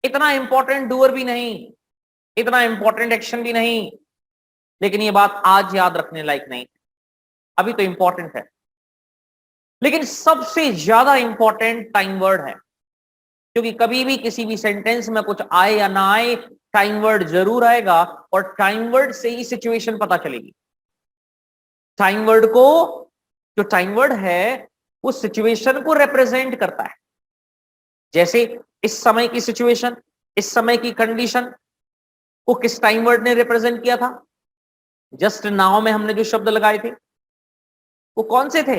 इतना important doer भी नहीं, इतना इंपॉर्टेंट एक्शन भी नहीं, लेकिन ये बात आज याद रखने लायक नहीं, अभी तो इंपॉर्टेंट है। लेकिन सबसे ज्यादा इंपॉर्टेंट टाइम वर्ड है, क्योंकि कभी भी किसी भी सेंटेंस में कुछ आए या ना आए, टाइम वर्ड जरूर आएगा, और टाइम वर्ड से ही सिचुएशन पता चलेगी। टाइम वर्ड को, जो टाइम वर्ड है वो सिचुएशन को रिप्रेजेंट करता है। जैसे इस समय की सिचुएशन, इस समय की कंडीशन को किस टाइम वर्ड ने रिप्रेजेंट किया था? जस्ट नाउ में हमने जो शब्द लगाए थे वो कौन से थे?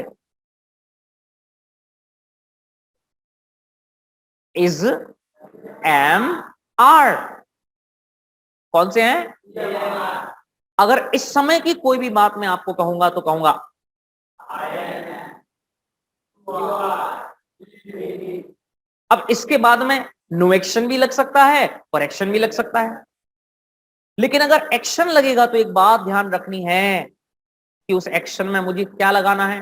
Is, am, are. कौन से हैं? अगर इस समय की कोई भी बात मैं आपको कहूंगा तो कहूंगा अब इसके बाद में नो एक्शन भी लग सकता है और एक्शन भी लग सकता है। लेकिन अगर एक्शन लगेगा तो एक बात ध्यान रखनी है कि उस एक्शन में मुझे क्या लगाना है?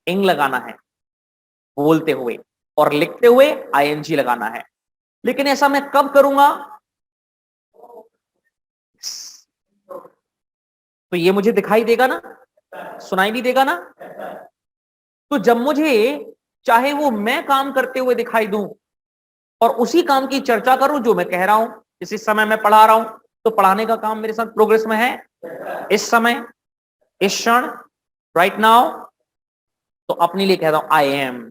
इंग लगाना है बोलते हुए, और लिखते हुए आईएनजी लगाना है। लेकिन ऐसा मैं कब करूंगा? तो ये मुझे दिखाई देगा ना, सुनाई भी देगा ना। तो जब मुझे चाहे वो मैं काम करते हुए दिखाई दूं और उसी काम की चर्चा करूं जो मैं कह रहा हूं, इसी समय मैं पढ़ा रहा हूं, तो पढ़ाने का काम मेरे साथ प्रोग्रेस में है इस समय, इस क्षण, राइट नाउ। तो अपने लिए कहता हूं आई एम,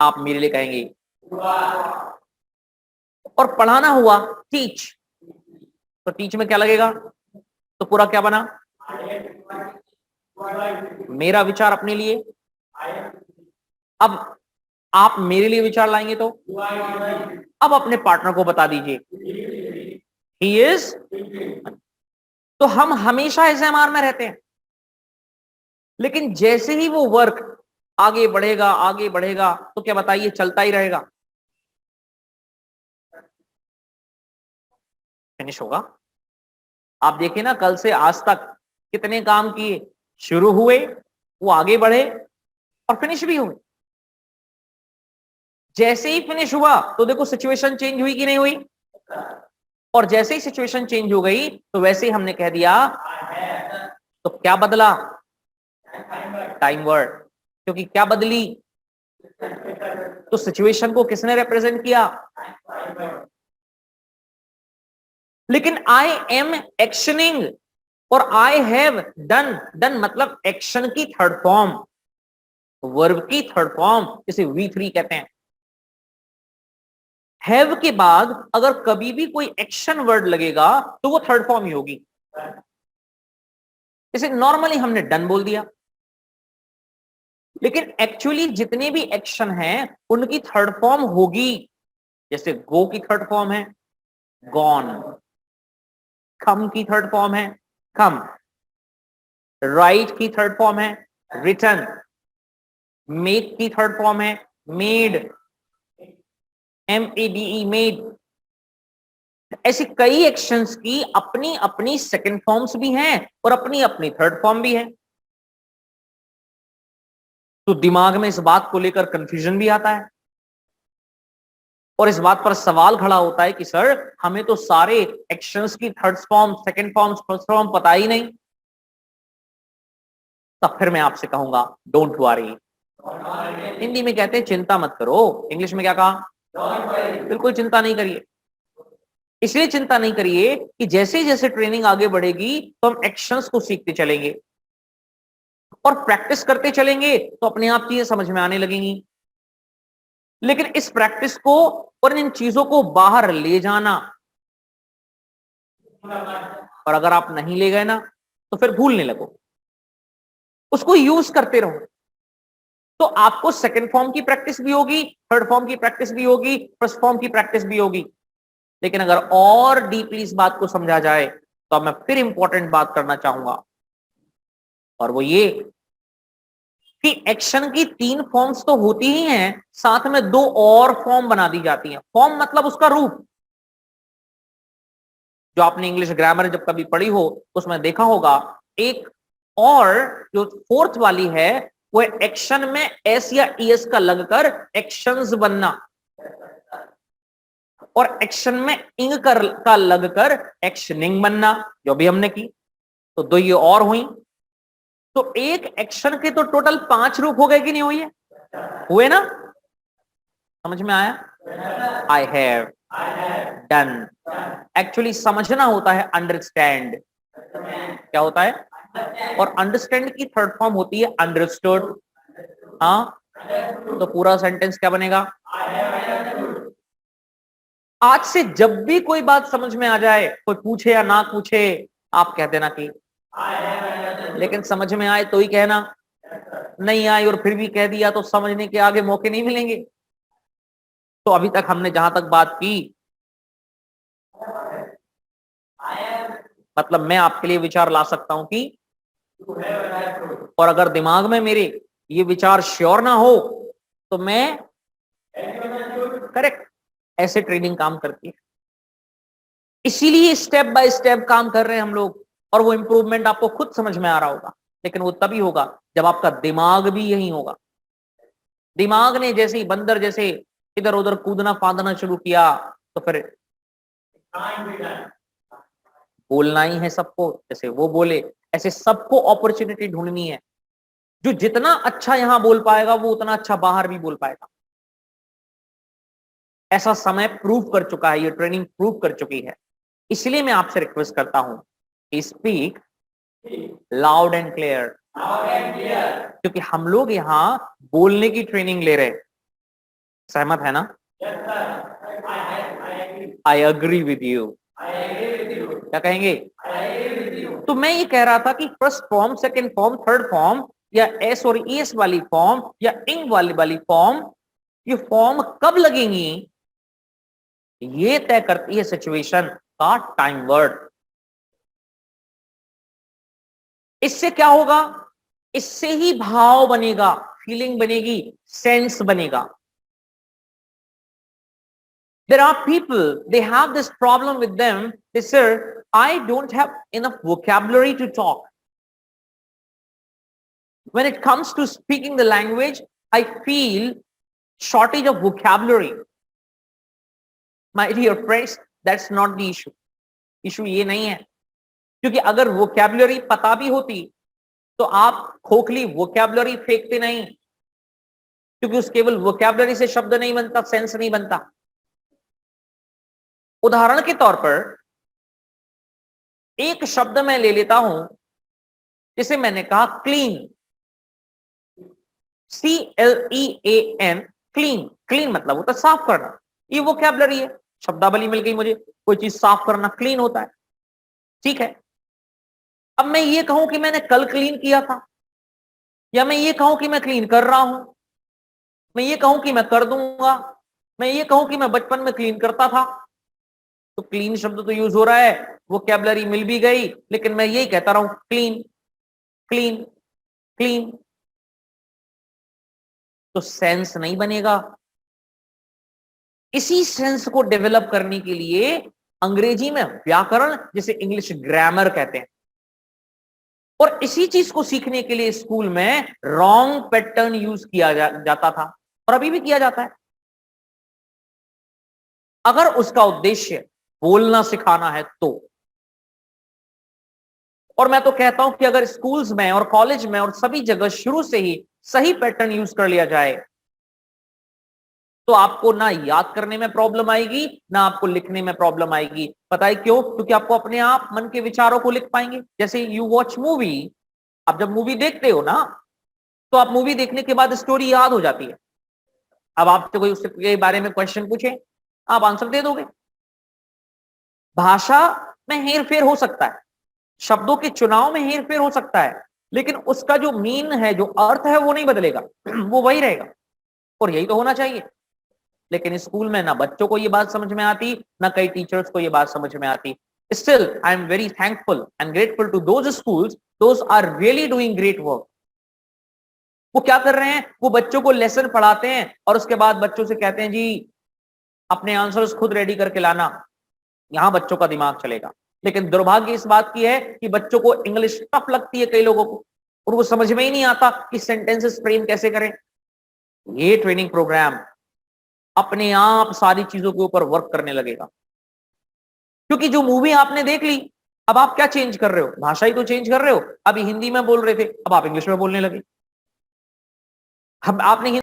आप मेरे लिए कहेंगे। और पढ़ाना हुआ टीच, तो टीच में क्या लगेगा? तो पूरा क्या बना? मेरा विचार अपने लिए। अब आप मेरे लिए विचार लाएंगे तो अब अपने पार्टनर को बता दीजिए ही इज। तो हम हमेशा एसएमआर में रहते हैं, लेकिन जैसे ही वो वर्क आगे बढ़ेगा आगे बढ़ेगा, तो क्या बताइए चलता ही रहेगा, फिनिश होगा। आप देखिए ना, कल से आज तक कितने काम किए, शुरू हुए, वो आगे बढ़े और फिनिश भी हुए। जैसे ही फिनिश हुआ तो देखो सिचुएशन चेंज हुई कि नहीं हुई, और जैसे ही सिचुएशन चेंज हो गई तो वैसे ही हमने कह दिया। तो क्या बदला? Time word. क्योंकि क्या बदली? तो सिचुएशन को किसने रिप्रेजेंट किया? लेकिन आई एम एक्शनिंग और आई हैव डन, डन मतलब एक्शन की थर्ड फॉर्म, वर्ब की थर्ड फॉर्म, जिसे V3 कहते हैं। हैव के बाद अगर कभी भी कोई एक्शन वर्ड लगेगा तो वो थर्ड फॉर्म ही होगी। जैसे नॉर्मली हमने डन बोल दिया, लेकिन एक्चुअली जितने भी एक्शन हैं उनकी थर्ड फॉर्म होगी। जैसे गो की थर्ड फॉर्म है गॉन, कम की थर्ड फॉर्म है कम, राइट की थर्ड फॉर्म है रिटर्न, मेक की थर्ड फॉर्म है मेड, MEDE मेड। ऐसी कई एक्शंस की अपनी अपनी सेकंड फॉर्म्स भी हैं और अपनी अपनी थर्ड फॉर्म भी है। तो दिमाग में इस बात को लेकर कंफ्यूजन भी आता है, और इस बात पर सवाल खड़ा होता है कि सर हमें तो सारे एक्शंस की third form, second form, first form पता ही नहीं। तब फिर मैं आपसे कहूंगा डोंट वरी। हिंदी में कहते हैं चिंता मत करो, इंग्लिश में क्या कहा? बिल्कुल चिंता नहीं करिए। इसलिए चिंता नहीं करिए कि जैसे जैसे ट्रेनिंग आगे बढ़ेगी तो हम एक्शंस को सीखते चलेंगे और प्रैक्टिस करते चलेंगे, तो अपने आप चीजें समझ में आने लगेंगी। लेकिन इस प्रैक्टिस को और इन चीजों को बाहर ले जाना, और अगर आप नहीं ले गए ना तो फिर भूलने लगो, उसको यूज करते रहो। तो आपको सेकंड फॉर्म की प्रैक्टिस भी होगी, थर्ड फॉर्म की प्रैक्टिस भी होगी, फर्स्ट फॉर्म की प्रैक्टिस भी होगी। लेकिन अगर और डीपली इस बात को समझा जाए तो अब मैं फिर इंपॉर्टेंट बात करना चाहूंगा, और वो ये कि एक्शन की 3 फॉर्म्स तो होती ही हैं, साथ में 2 और फॉर्म बना दी जाती हैं। फॉर्म मतलब उसका रूप। जो आपने इंग्लिश ग्रामर जब कभी पढ़ी हो उसमें देखा होगा, एक और जो फोर्थ वाली है वो एक्शन में एस या ईएस का लगकर एक्शंस बनना, और एक्शन में इंग का लगकर एक्शनिंग बनना, जो भी हमने की। तो दो ये और हुई, तो एक एक्शन के तो टोटल 5 रूप हो गए कि नहीं हुई है? हुए ना? समझ में आया? I have done. एक्चुअली समझना होता है अंडरस्टैंड। क्या होता है? और अंडरस्टैंड की थर्ड फॉर्म होती है अंडरस्टूड। हाँ, तो पूरा सेंटेंस क्या बनेगा? आज से जब भी कोई बात समझ में आ जाए, कोई पूछे या ना पूछे, आप कह देना कि, लेकिन समझ में आए तो ही कहना, नहीं आई और फिर भी कह दिया तो समझने के आगे मौके नहीं मिलेंगे। तो अभी तक हमने जहां तक बात की, मतलब मैं आपके लिए विचार ला सकता हूं कि, और अगर दिमाग में मेरे ये विचार श्योर ना हो तो मैं, करेक्ट, ऐसे ट्रेनिंग काम करती है। इसीलिए स्टेप बाय स्टेप काम कर रहे हैं हम लोग, और वो इंप्रूवमेंट आपको खुद समझ में आ रहा होगा, लेकिन वो तभी होगा जब आपका दिमाग भी यही होगा। दिमाग ने जैसे ही बंदर जैसे इधर उधर कूदना फांदना शुरू किया, तो फिर बोलना ही है सबको, जैसे वो बोले ऐसे सबको अपॉर्चुनिटी ढूंढनी है। जो जितना अच्छा यहां बोल पाएगा वो उतना अच्छा बाहर भी बोल पाएगा। ऐसा समय प्रूव कर चुका है, ये ट्रेनिंग प्रूव कर चुकी है। इसलिए मैं आपसे रिक्वेस्ट करता हूं, स्पीक लाउड एंड क्लियर, क्योंकि हम लोग यहां बोलने की ट्रेनिंग ले रहे हैं। सहमत है ना? I agree with you. क्या कहेंगे? तो मैं ये कह रहा था कि first form, second form, third form, या एस और ईएस वाली फॉर्म या इंग वाली फॉर्म, ये फॉर्म कब लगेंगी, ये तय करती है सिचुएशन का टाइम वर्ड। इससे क्या होगा? इससे ही भाव बनेगा, फीलिंग बनेगी, सेंस बनेगा। There are people, they have this problem with them. They say, I don't have enough vocabulary to talk. When it comes to speaking the language, I feel shortage of vocabulary. My dear friends, that's not the issue. Issue ये नहीं है, क्योंकि अगर vocabulary पता भी होती तो आप खोखली vocabulary फेंकते नहीं, क्योंकि उस केवल vocabulary से शब्द नहीं बनता, सेंस नहीं बनता। उदाहरण के तौर पर एक शब्द मैं ले लेता हूं, जिसे मैंने कहा क्लीन, CLEAN, क्लीन। क्लीन मतलब होता है साफ करना, ये वोकैबुलरी है, शब्दावली मिल गई मुझे, कोई चीज साफ करना क्लीन होता है। ठीक है, अब मैं ये कहूं कि मैंने कल क्लीन किया था, या मैं ये कहूं कि मैं क्लीन कर रहा हूं, मैं ये कहूं कि मैं कर दूंगा, मैं ये कहूं कि मैं बचपन में क्लीन करता था, तो क्लीन शब्द तो यूज हो रहा है, वोकैबुलरी मिल भी गई, लेकिन मैं यही कहता रहा हूं क्लीन क्लीन क्लीन, तो सेंस नहीं बनेगा। इसी सेंस को डेवलप करने के लिए अंग्रेजी में व्याकरण, जिसे इंग्लिश ग्रामर कहते हैं, और इसी चीज को सीखने के लिए स्कूल में रॉन्ग पैटर्न यूज किया जाता था, और अभी भी किया जाता है। अगर उसका उद्देश्य बोलना सिखाना है तो, और मैं तो कहता हूं कि अगर स्कूल्स में और कॉलेज में और सभी जगह शुरू से ही सही पैटर्न यूज कर लिया जाए, तो आपको ना याद करने में प्रॉब्लम आएगी, ना आपको लिखने में प्रॉब्लम आएगी। पता है क्यों? क्योंकि आपको अपने आप मन के विचारों को लिख पाएंगे। जैसे यू वॉच मूवी, आप जब मूवी देखते हो ना, तो आप मूवी देखने के बाद स्टोरी याद हो जाती है। अब आपसे कोई उसके बारे में क्वेश्चन पूछे, आप आंसर दे दोगे। भाषा में हेरफेर हो सकता है, शब्दों के चुनाव में हेरफेर हो सकता है, लेकिन उसका जो मीन है, जो अर्थ है, वो नहीं बदलेगा, वो वही रहेगा, और यही तो होना चाहिए। लेकिन स्कूल में ना बच्चों को ये बात समझ में आती, ना कई टीचर्स को ये बात समझ में आती। Still I am very thankful and grateful to those schools, those are really doing great work. वो क्या कर रहे हैं? वो बच्चों को लेसन पढ़ाते हैं और उसके बाद बच्चों से कहते हैं जी अपने आंसर्स खुद रेडी करके लाना, यहां बच्चों का दिमाग चलेगा। लेकिन दुर्भाग्य इस बात की है कि बच्चों को इंग्लिश टफ लगती है, कई लोगों को, और वो समझ में ही नहीं आता कि सेंटेंसेस फ्रेम कैसे करें। ये ट्रेनिंग प्रोग्राम अपने आप सारी चीजों के ऊपर वर्क करने लगेगा, क्योंकि जो मूवी आपने देख ली, अब आप क्या चेंज कर रहे हो, भाषा ही तो चेंज कर रहे हो। अभी हिंदी में बोल रहे थे, अब आप इंग्लिश में बोलने लगे। अब आपने